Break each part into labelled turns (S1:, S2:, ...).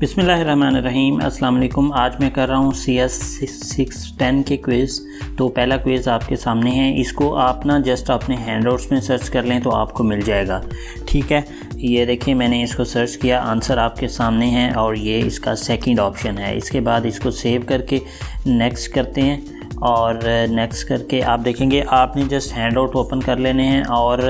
S1: बिस्मिल्लाहिर्रहमानिर्रहीम। अस्सलाम वालेकुम। आज मैं कर रहा हूँ CS610 के क्विज़। तो पहला क्विज़ आपके सामने है। इसको आप ना जस्ट अपने हैंडआउट्स में सर्च कर लें तो आपको मिल जाएगा। ठीक है, ये देखिए मैंने इसको सर्च किया, आंसर आपके सामने है और ये इसका सेकंड ऑप्शन है। इसके बाद इसको सेव करके नेक्स्ट करते हैं और नेक्स्ट करके आप देखेंगे आपने जस्ट हैंडआउट ओपन कर लेने हैं और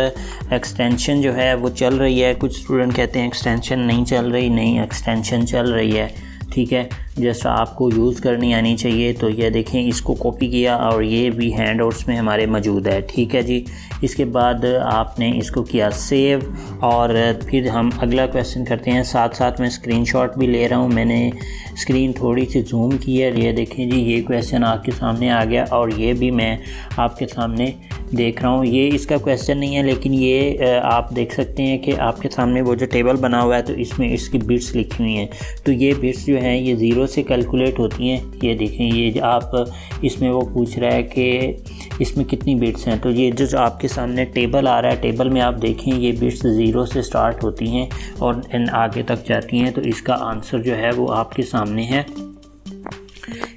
S1: एक्सटेंशन जो है वो चल रही है। कुछ स्टूडेंट कहते हैं एक्सटेंशन नहीं चल रही, नहीं एक्सटेंशन चल रही है। ठीक है, जस्ट आपको यूज़ करनी आनी चाहिए। तो ये देखें, इसको कॉपी किया और ये भी हैंडआउट्स में हमारे मौजूद है। ठीक है जी, इसके बाद आपने इसको किया सेव और फिर हम अगला क्वेश्चन करते हैं। साथ साथ मैं स्क्रीनशॉट भी ले रहा हूँ, मैंने स्क्रीन थोड़ी सी जूम की है। ये देखें जी, ये क्वेश्चन आपके सामने आ गया और ये भी मैं आपके सामने देख रहा हूँ। ये इसका क्वेश्चन नहीं है, लेकिन ये आप देख सकते हैं कि आपके सामने वो जो टेबल बना हुआ है तो इसमें इसकी बिट्स लिखी हुई हैं। तो ये बिट्स जो हैं ये ज़ीरो से कैलकुलेट होती हैं। ये देखें, ये आप इसमें वो पूछ रहा है कि इसमें कितनी बिट्स हैं। तो ये जो आपके सामने टेबल आ रहा है, टेबल में आप देखें ये बिट्स ज़ीरो से स्टार्ट होती हैं और आगे तक जाती हैं। तो इसका आंसर जो है वो आपके सामने है।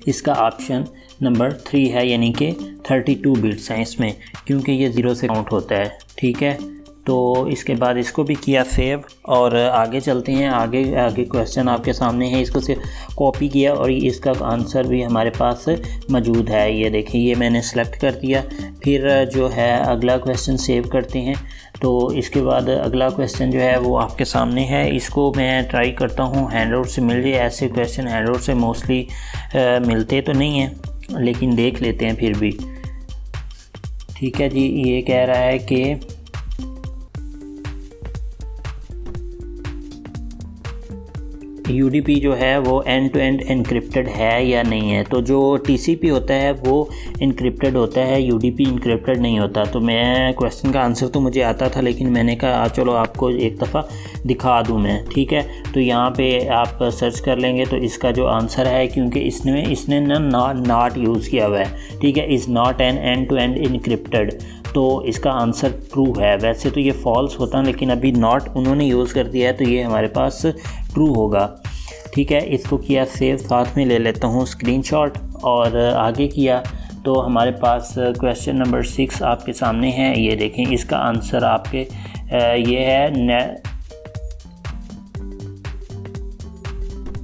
S1: इसका ऑप्शन नंबर 3 है, यानी कि 32 बिट्स हैं इसमें, क्योंकि ये ज़ीरो से काउंट होता है। ठीक है, तो इसके बाद इसको भी किया सेव और आगे चलते हैं। आगे क्वेश्चन आपके सामने है, इसको से कॉपी किया और इसका आंसर भी हमारे पास मौजूद है। ये देखिए, ये मैंने सेलेक्ट कर दिया। फिर जो है अगला क्वेश्चन सेव करते हैं। तो इसके बाद अगला क्वेश्चन जो है वो आपके सामने है। इसको मैं ट्राई करता हूँ हैंडआउट से मिल जाए। ऐसे क्वेश्चन हैंडआउट से मोस्टली मिलते तो नहीं हैं, लेकिन देख लेते हैं फिर भी। ठीक है जी, ये कह रहा है कि UDP जो है वो एंड टू एंड इनक्रिप्टेड है या नहीं है। तो जो TCP होता है वो इनक्रिप्टेड होता है, UDP इनक्रिप्टेड नहीं होता। तो मैं क्वेश्चन का आंसर तो मुझे आता था, लेकिन मैंने कहा चलो आपको एक दफ़ा दिखा दूं मैं। ठीक है, तो यहाँ पे आप सर्च कर लेंगे तो इसका जो आंसर है, क्योंकि इसने ना नॉट यूज़ किया हुआ है। ठीक है, is not an end to end encrypted, तो इसका आंसर ट्रू है। वैसे तो ये फॉल्स होता, लेकिन अभी नॉट उन्होंने यूज़ कर दिया है तो ये हमारे पास ट्रू होगा। ठीक है, इसको किया सेव, साथ में ले लेता हूँ स्क्रीनशॉट और आगे किया। तो हमारे पास क्वेश्चन नंबर 6 आपके सामने है। ये देखें, इसका आंसर आपके ये है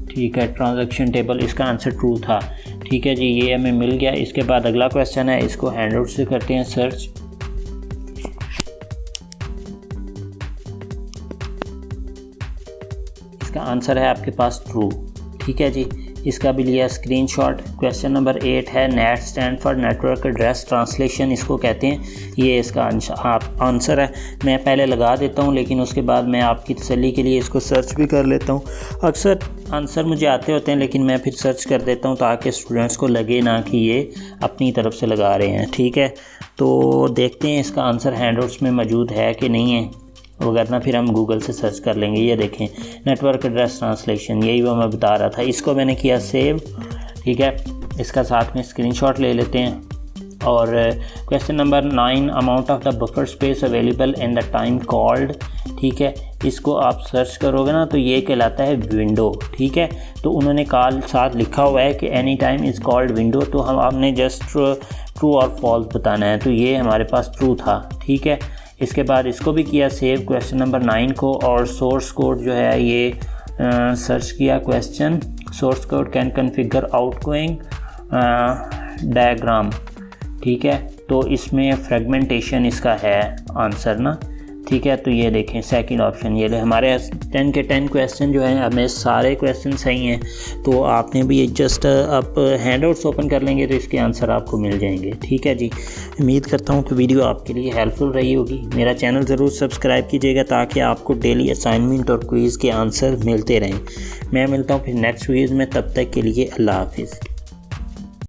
S1: ठीक है, ट्रांजैक्शन टेबल, इसका आंसर ट्रू था। ठीक है जी, ये हमें मिल गया। इसके बाद अगला क्वेश्चन है, इसको हैंडआउट से करते हैं सर्च। इसका आंसर है आपके पास ट्रू। ठीक है जी, इसका भी लिया स्क्रीनशॉट। क्वेश्चन नंबर 8 है, net stand for network address translation इसको कहते हैं। ये इसका आंसर है। मैं पहले लगा देता हूँ, लेकिन उसके बाद मैं आपकी तसल्ली के लिए इसको सर्च भी कर लेता हूँ। अक्सर आंसर मुझे आते होते हैं, लेकिन मैं फिर सर्च कर देता हूँ ताकि स्टूडेंट्स को लगे ना कि ये अपनी तरफ से लगा रहे हैं। ठीक है, तो देखते हैं इसका आंसर हैंडआउट्स में मौजूद है कि नहीं है, वगैरह फिर हम गूगल से सर्च कर लेंगे। ये देखें, नेटवर्क एड्रेस ट्रांसलेशन, यही वो मैं बता रहा था। इसको मैंने किया सेव। ठीक है, इसका साथ में स्क्रीनशॉट ले लेते हैं। और question number 9, amount of the buffer space available in the time called. ठीक है, इसको आप सर्च करोगे ना तो ये कहलाता है विंडो। ठीक है, तो उन्होंने कॉल साथ लिखा हुआ है कि any time is called window, तो हम आपने जस्ट ट्रू और फॉल्स बताना है। तो ये हमारे पास ट्रू था। ठीक है, इसके बाद इसको भी किया सेव, क्वेश्चन नंबर 9 को, और सोर्स कोड जो है ये सर्च किया। Question source code can configure outgoing diagram. ठीक है, तो इसमें फ्रेगमेंटेशन इसका है आंसर ना। ठीक है, तो ये देखें सेकंड ऑप्शन, ये हमारे 10 के 10 क्वेश्चन जो हैं हमें सारे क्वेश्चन सही हैं। तो आपने भी जस्ट आप हैंडआउट्स ओपन कर लेंगे तो इसके आंसर आपको मिल जाएंगे। ठीक है जी, उम्मीद करता हूँ कि वीडियो आपके लिए हेल्पफुल रही होगी। मेरा चैनल ज़रूर सब्सक्राइब कीजिएगा ताकि आपको डेली असाइनमेंट और क्विज़ के आंसर मिलते रहें। मैं मिलता हूँ फिर नेक्स्ट वीडियो में, तब तक के लिए अल्लाह हाफिज़।